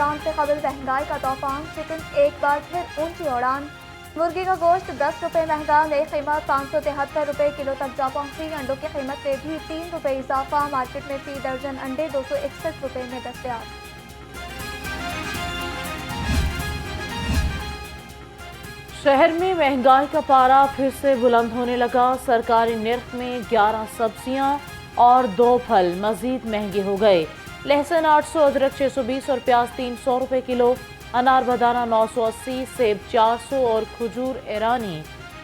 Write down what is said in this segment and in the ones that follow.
رمضان سے قبل مہنگائی کا طوفان، چکن ایک بار پھر اونچی اڑان، مرغی کا گوشت 10 روپے مہنگا، نئی قیمت 573 روپے کلو تک جا پہنچی۔ انڈوں کی قیمت میں بھی 3 روپے اضافہ، مارکیٹ میں فی درجن انڈے 261 روپے میں دستیاب۔ شہر میں مہنگائی کا پارہ پھر سے بلند ہونے لگا۔ سرکاری نرخ میں 11 سبزیاں اور 2 پھل مزید مہنگے ہو گئے۔ لہسن 800، ادرک 620 اور پیاز 300 روپے کلو، انار بدانہ 980، سیب 400 اور کھجور ایرانی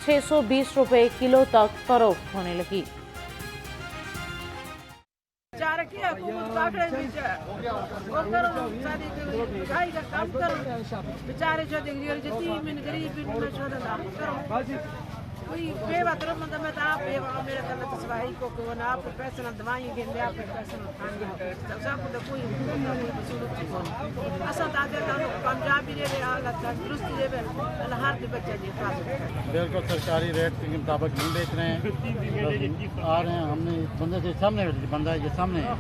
620 روپے کلو تک فروخت ہونے لگی۔ بالکل سرکاری ریٹ کے مطابق نہیں بیچ رہے ہیں، آ رہے ہیں ہم نے بندے سے سامنے بندہ ہے یہ سامنے ہے،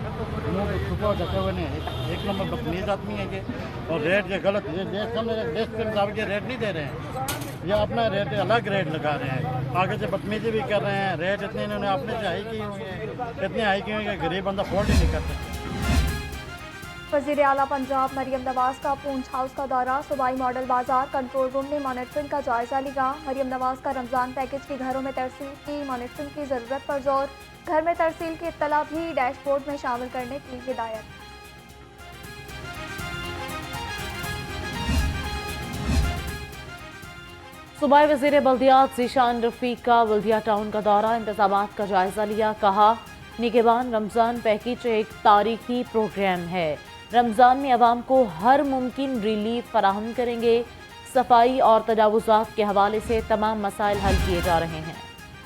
منہ کو چھپا ڈھکے ہوئے نے، ایک نمبر بدتمیز آدمی ہے یہ، اور ریٹ یہ غلط دیش کے مطابق یہ ریٹ نہیں دے رہے ہیں، یہ اپنا ریٹ الگ ریٹ لگا رہے ہیں، آگے سے بدتمیزی بھی کر رہے ہیں، ریٹ اتنے انہوں نے اپنے سے ہائی کی ہوئی ہیں، اتنے ہائی کی ہوئی ہیں کہ غریب بندہ افورڈ ہی نہیں کرتا۔ وزیر اعلیٰ پنجاب مریم نواز کا پونچھ ہاؤس کا دورہ، صوبائی ماڈل بازار کنٹرول روم نے مانیٹرنگ کا جائزہ لیا۔ مریم نواز کا رمضان پیکج کی گھروں میں ترسیل کی مانیٹرنگ کی ضرورت پر زور، گھر میں ترسیل کی اطلاع بھی ڈیش بورڈ میں شامل کرنے کی ہدایت۔ صوبائی وزیر بلدیات ذیشان رفیق کا بلدیہ ٹاؤن کا دورہ، انتظامات کا جائزہ لیا، کہا نگہبان رمضان پیکج ایک تاریخی پروگرام ہے، رمضان میں عوام کو ہر ممکن ریلیف فراہم کریں گے، صفائی اور تجاوزات کے حوالے سے تمام مسائل حل کیے جا رہے ہیں۔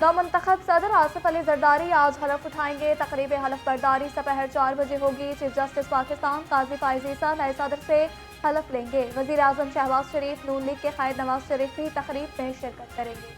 نومنتخب صدر آصف علی زرداری آج حلف اٹھائیں گے، تقریب حلف برداری سپہر 4 بجے ہوگی۔ چیف جسٹس پاکستان قاضی فائز عیسیٰ نئے صدر سے حلف لیں گے۔ وزیر اعظم شہباز شریف، نون لیگ کے قائد نواز شریف بھی تقریب میں شرکت کریں گے۔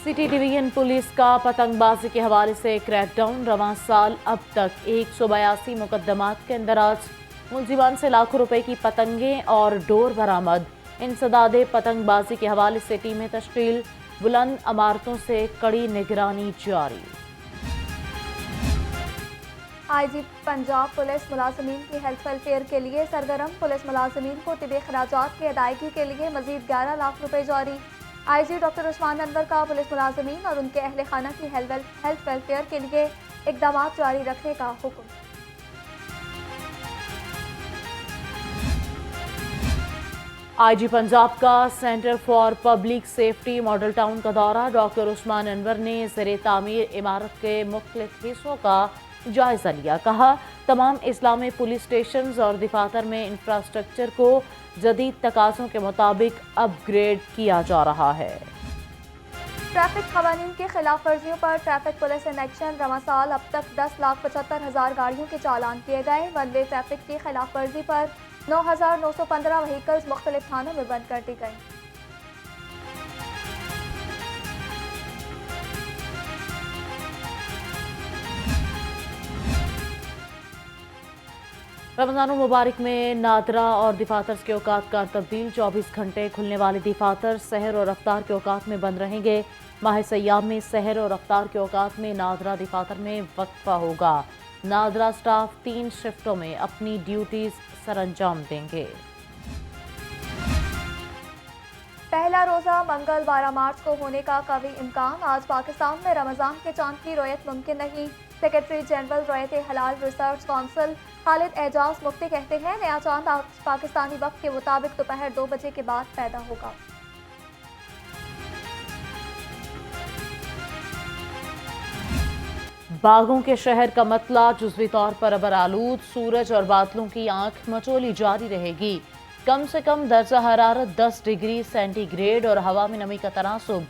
سٹی ڈویژن پولیس کا پتنگ بازی کے حوالے سے کریک ڈاؤن، رواں سال اب تک 182 مقدمات کے اندراج، ملزمان سے لاکھوں روپے کی پتنگیں اور ڈور برآمد۔ انسداد پتنگ بازی کے حوالے سے ٹیمیں تشکیل، بلند عمارتوں سے کڑی نگرانی جاری۔ آئی جی پنجاب پولیس ملازمین کی ہیلتھ ویلفیئر کے لیے سرگرم، پولیس ملازمین کو طبی اخراجات کی ادائیگی کے لیے مزید 11 لاکھ روپے جاری۔ آئی جی ڈاکٹر عثمان انور کا پولیس ملازمین اور ان کے اہل خانہ کی ہیلتھ ویلفیئر کے لیے اقدامات جاری رکھنے کا حکم۔ آئی جی پنجاب کا centre for public safety model town کا دورہ، ڈاکٹر عثمان انور نے زیر تعمیر عمارت کے مختلف حصوں کا جائزہ لیا، کہا تمام اسلامی پولیس اسٹیشنز اور دفاتر میں انفراسٹرکچر کو جدید تقاضوں کے مطابق اپ گریڈ کیا جا رہا ہے۔ ٹریفک قوانین کی خلاف ورزیوں پر ٹریفک پولیس ان ایکشن، رواں سال اب تک 10,75,000 گاڑیوں کے چالان کیے گئے۔ ون وے ٹریفک کی خلاف ورزی پر 9,915 وہیکلز مختلف تھانوں میں بند کر دی گئیں۔ رمضان المبارک میں نادرہ اور دفاتر کے اوقات کا تبدیل، 24 گھنٹے کھلنے والے دفاتر سحر اور افطار کے اوقات میں بند رہیں گے۔ ماہ سیام میں سحر اور افطار کے اوقات میں نادرہ دفاتر میں وقفہ ہوگا۔ نادرہ سٹاف 3 شفٹوں میں اپنی ڈیوٹیز سر انجام دیں گے۔ پہلا روزہ منگل 12 مارچ کو ہونے کا قوی امکان، آج پاکستان میں رمضان کے چاند کی رویت ممکن نہیں۔ سیکرٹری جنرل رویت حلال ریسرچ کونسل خالد اعجاز مفتی کہتے ہیں نیا چاند پاکستانی وقت کے مطابق دوپہر 2 بجے کے بعد پیدا ہوگا۔ باغوں کے شہر کا مطلع جزوی طور پر ابر آلود، سورج اور بادلوں کی آنکھ مچولی جاری رہے گی۔ کم سے کم درجہ حرارت 10 ڈگری سینٹی گریڈ اور ہوا میں نمی کا تناسب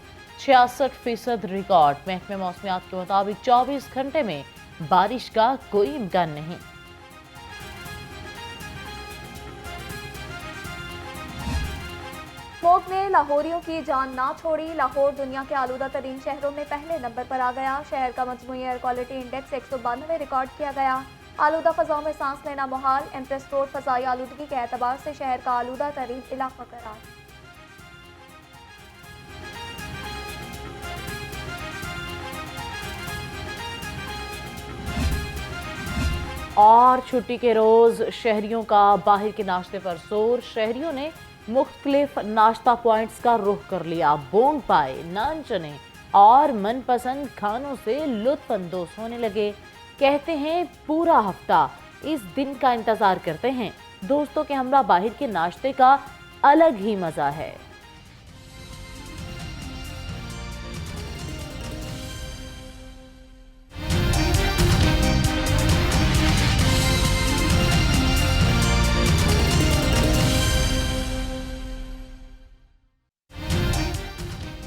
66% ریکارڈ۔ محکمہ موسمیات کے مطابق 24 گھنٹے میں بارش کا کوئی امکان نہیں۔ स्मोक ने लाहौरियों की जान ना छोड़ी। लाहौर दुनिया के आलूदा तरीन शहरों में पहले नंबर पर आ गया। शहर का मजमूई एयर क्वालिटी इंडेक्स 192 रिकॉर्ड किया गया। आलूदा फ़ज़ाओं में सांस लेना मुहाल। एम्प्रेस रोड फ़ज़ाई आलूदगी के एतबार से शहर का आलूदा तरीन इलाका करार। और छुट्टी के रोज़ शहरियों का बाहर के नाश्ते पर जोर। शहरियों ने मुख्तलिफ नाश्ता पॉइंट्स का रुख कर लिया। बोंग पाए, नान चने और मनपसंद खानों से लुत्फ अंदोज होने लगे। कहते हैं पूरा हफ्ता इस दिन का इंतज़ार करते हैं। दोस्तों के हमरा बाहर के नाश्ते का अलग ही मज़ा है।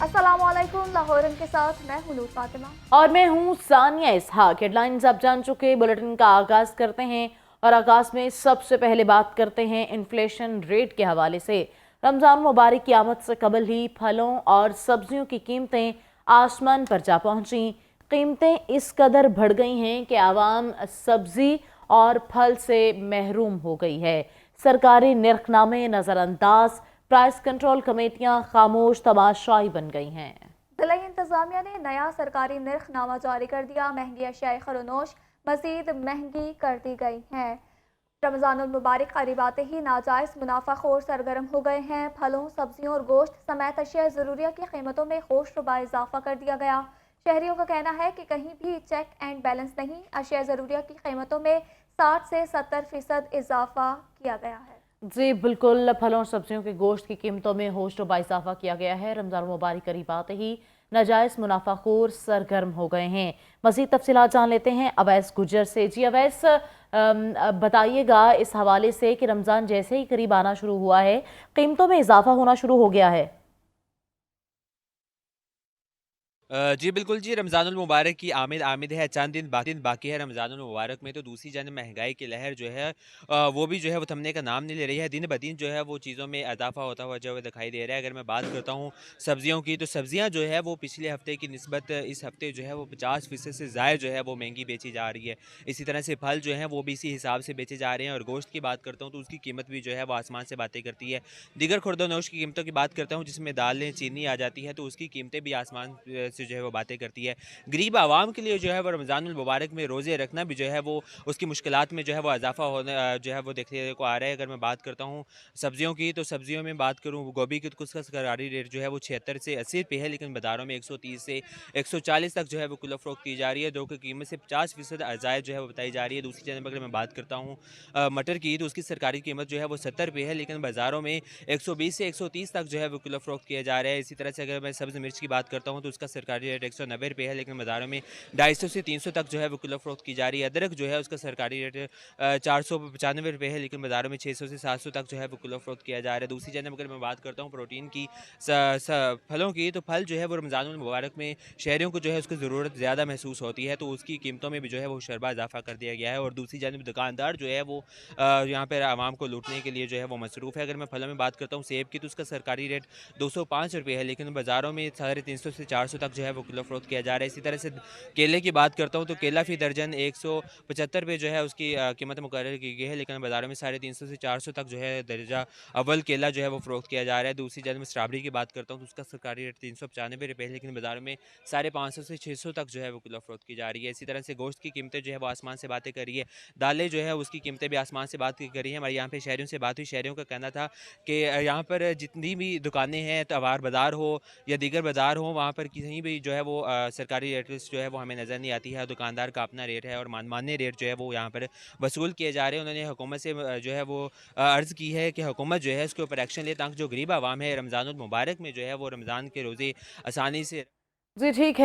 अस्सलामुअलैकुम, लाहौर के साथ मैं हूं नूर फातिमा और मैं हूं सानिया इसहाक। हेडलाइंस आप जान चुके। बुलेटिन का आगाज करते हैं और आगाज में सबसे पहले बात करते हैं इन्फ्लेशन रेट के हवाले से। रमजान मुबारक की आमद से कबल ही फलों और सब्जियों की कीमतें आसमान पर जा पहुंची। कीमतें इस कदर बढ़ गई हैं कि आवाम सब्जी और फल से महरूम हो गई है। सरकारी निर्खनामे नजरअंदाज, प्राइस कंट्रोल कमेटियां खामोश तमाशाई बन गई हैं। ज़िला इंतजामिया ने नया सरकारी निर्खनामा जारी कर दिया। महंगी अशियाए खरोनोश मजीद महंगी कर दी गई हैं। रमज़ानुल मुबारक करीब आते ही नाजायज़ मुनाफाखोर सरगर्म हो गए हैं। फलों, सब्जियों और गोश्त समेत अशिया ज़रूरिया की कीमतों में होशरुबा इजाफा कर दिया गया। शहरियों का कहना है कि कहीं भी चेक एंड बैलेंस नहीं। अशिया ज़रूरिया की कीमतों में 60 से 70% इजाफा किया गया है। जी बिल्कुल, फलों और सब्जियों के गोश्त की कीमतों में होशरुबा इजाफा किया गया है। रमज़ान मुबारक करीब आते ही नाजायज़ मुनाफाखोर सरगर्म हो गए हैं। मज़ीद तफसीलात जान लेते हैं अवैस गुजर से। जी अवैस, बताइएगा इस हवाले से कि रमज़ान जैसे ही करीब आना शुरू हुआ है, कीमतों में इजाफा होना शुरू हो गया है। जी बिल्कुल जी, रमज़ानुल मुबारक की आमिद है। चंद दिन बाकी है रमज़ानुल मुबारक में। तो दूसरी जानब महंगाई की लहर जो है वो भी जो है वो थमने का नाम नहीं ले रही है। दिन ब दिन जो है वो चीज़ों में इजाफा होता हुआ जो है दिखाई दे रहा है। अगर मैं बात करता हूँ सब्जियों की, तो सब्जियाँ जो है वो पिछले हफ्ते की निस्बत इस हफ्ते जो है वो 50% से ज़ायद जो है वो महंगी बेची जा रही है। इसी तरह से फल जो हैं वो भी इसी हिसाब से बेचे जा रहे हैं। और गोश्त की बात करता हूँ तो उसकी कीमत भी जो है वो आसमान से बातें करती है। दीगर खुर्दोनोश की कीमतों की बात करता हूँ जिसमें दालें, चीनी आ जाती है, तो उसकी कीमतें भी आसमान से जो है वो बातें करती है। गरीब आवाम के लिए जो है वो रमज़ानुल मुबारक में रोज़े रखना भी जो है वो उसकी मुश्किलात में जो है वो इजाफा होने जो है वो देखने को आ रहा है। अगर मैं बात करता हूँ सब्जियों की, तो सब्जियों में बात करूँ गोभी की, तो उसका सरकारी रेट जो है वो 76 से 80 रुपये है, लेकिन बाज़ारों में 130 से 140 तक जो है वो किलो फ़रोख्त की जा रही है। जो कि कीमत से 50% ज़ायद जो है वो बताई जा रही है। दूसरी जानब अगर मैं बात करता हूँ मटर की, तो उसकी सरकारी कीमत जो है वो 70 रुपये है, लेकिन बाज़ारों में 120 से 130 तक जो है वो किलो फ़रोख्त किया जा रहा है। इसी तरह से अगर मैं सब्ज़ मिर्च की बात करता हूँ तो उसका सरकारी रेट 190 रुपये है, लेकिन बाज़ारों में 250 से 300 तक जो है वो किलो फ़रोख्त की जा रही है। अदरक जो है उसका सरकारी रेट 495 रुपये है, लेकिन बाज़ारों में 600 से 700 तक जो है वो किलो फ़रोख्त किया जा रहा है। दूसरी जानब अगर मैं बात करता हूँ प्रोटीन की, फलों की, तो फल जो है वो रमज़ानुल मुबारक में शहरियों को जो है उसकी ज़रूरत ज़्यादा महसूस होती है, तो उसकी कीमतों में भी जो है वो शरबा इजाफा कर दिया गया है। और दूसरी जानब दुकानदार जो है वो यहाँ पर आवाम को लूटने के लिए जो है वो मसरूफ़ है। अगर मैं फलों में बात करता हूँ सेब की, तो उसका सरकारी रेट 205 रुपये है, लेकिन बाज़ारों में 350 से 400 तक जो है वो किलो फ़रोख्त किया जा रहा है। इसी तरह से केले की बात करता हूँ तो केला फ़ी दर्जन 175 रुपये जो है उसकी कीमत मुकर्रर की गई है, लेकिन बाज़ारों में 350 से 400 तक जो है दर्जा अव्वल केला जो है वो फ़रोख्त किया जा रहा है। दूसरी जानब स्ट्रॉबेरी की बात करता हूँ तो उसका सरकारी रेट 395 रुपये है, लेकिन बाज़ारों में 550 से 600 तक जो है वो किलो फ़रोख्त की जा रही है। इसी तरह से गोश्त की कीमतें जो है वो आसमान से बातें कर रही है। दालें जो है उसकी कीमतें भी आसमान से बात कर रही है। हमारे यहाँ पे शहरियों से बात हुई, शहरियों का कहना था कि यहाँ पर जितनी भी दुकानें हैं, तवार बाज़ार हो या दीगर बाज़ार हो, वहाँ पर कहीं भी जो है वो सरकारी रेट लिस्ट जो है वो हमें नज़र नहीं आती है। दुकानदार का अपना रेट है और मानमान्य रेट जो है वो यहाँ पर वसूल किए जा रहे हैं। उन्होंने हुकूमत से जो है वो अर्ज़ की है कि हुकूमत जो है उसके ऊपर एक्शन ले, ताकि जो गरीब आवाम है रमज़ानुल मुबारक में जो है वो रमज़ान के रोज़े आसानी से। जी ठीक है।